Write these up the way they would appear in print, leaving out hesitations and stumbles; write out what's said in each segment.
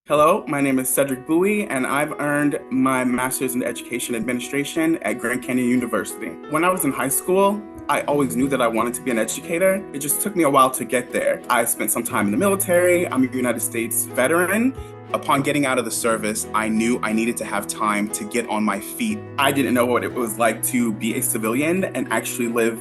Hello, my name is Cedric Bowie, and I've earned my master's in education administration at Grand Canyon University. When I was in high school, I always knew that I wanted to be an educator. It just took me a while to get there. I spent some time in the military. I'm a United States veteran. Upon getting out of the service, I knew I needed to have time to get on my feet. I didn't know what it was like to be a civilian and actually live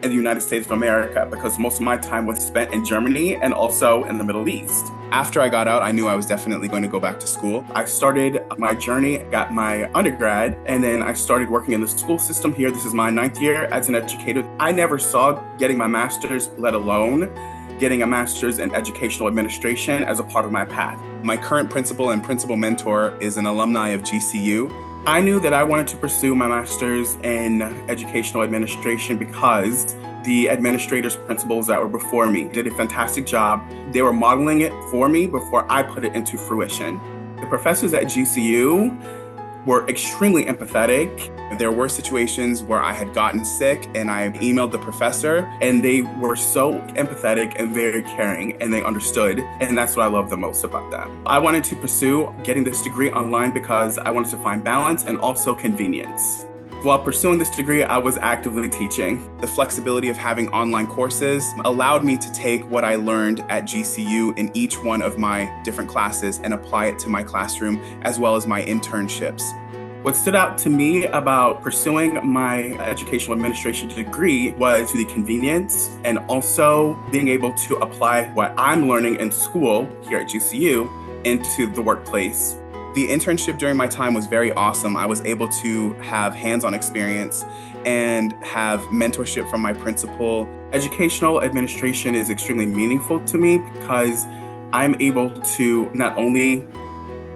in the United States of America because most of my time was spent in Germany and also in the Middle East. After I got out, I knew I was definitely going to go back to school. I started my journey, got my undergrad, and then I started working in the school system here. This is my 9th year as an educator. I never saw getting my master's, let alone getting a master's in educational administration as a part of my path. My current principal and principal mentor is an alumni of GCU. I knew that I wanted to pursue my master's in educational administration because the administrators, principals that were before me did a fantastic job. They were modeling it for me before I put it into fruition. The professors at GCU were extremely empathetic. There were situations where I had gotten sick and I emailed the professor, and they were so empathetic and very caring, and they understood. And that's what I love the most about that. I wanted to pursue getting this degree online because I wanted to find balance and also convenience. While pursuing this degree, I was actively teaching. The flexibility of having online courses allowed me to take what I learned at GCU in each one of my different classes and apply it to my classroom as well as my internships. What stood out to me about pursuing my educational administration degree was the convenience and also being able to apply what I'm learning in school here at GCU into the workplace. The internship during my time was very awesome. I was able to have hands-on experience and have mentorship from my principal. Educational administration is extremely meaningful to me because I'm able to not only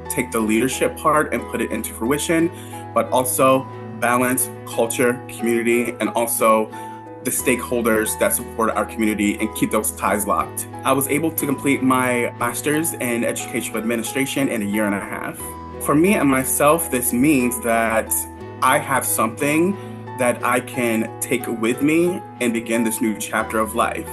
take the leadership part and put it into fruition, but also balance culture, community, and also the stakeholders that support our community and keep those ties locked. I was able to complete my master's in educational administration in a year and a half. For me and myself, this means that I have something that I can take with me and begin this new chapter of life.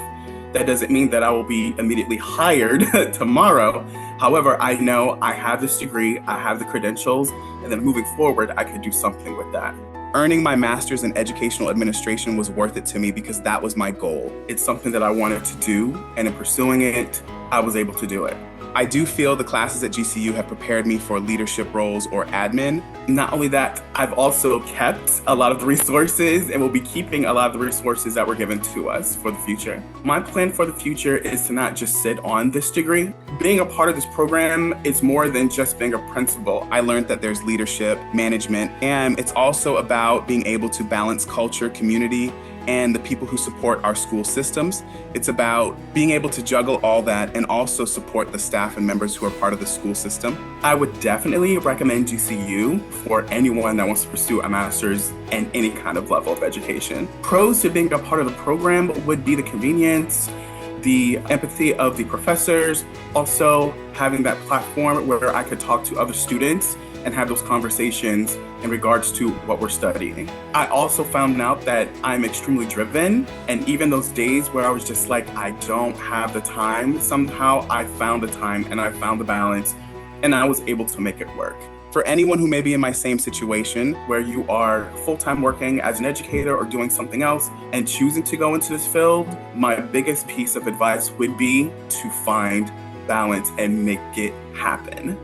That doesn't mean that I will be immediately hired tomorrow. However, I know I have this degree, I have the credentials, and then moving forward, I could do something with that. Earning my master's in educational administration was worth it to me because that was my goal. It's something that I wanted to do, and in pursuing it, I was able to do it. I do feel the classes at GCU have prepared me for leadership roles or admin. Not only that, I've also kept a lot of the resources and will be keeping a lot of the resources that were given to us for the future. My plan for the future is to not just sit on this degree. Being a part of this program is more than just being a principal. I learned that there's leadership, management, and it's also about being able to balance culture, community, and the people who support our school systems. It's about being able to juggle all that and also support the staff and members who are part of the school system. I would definitely recommend GCU for anyone that wants to pursue a master's in any kind of level of education. Pros to being a part of the program would be the convenience, the empathy of the professors, also having that platform where I could talk to other students and have those conversations in regards to what we're studying. I also found out that I'm extremely driven, and even those days where I was just like, I don't have the time, somehow I found the time and I found the balance, and I was able to make it work. For anyone who may be in my same situation, where you are full-time working as an educator or doing something else and choosing to go into this field, my biggest piece of advice would be to find balance and make it happen.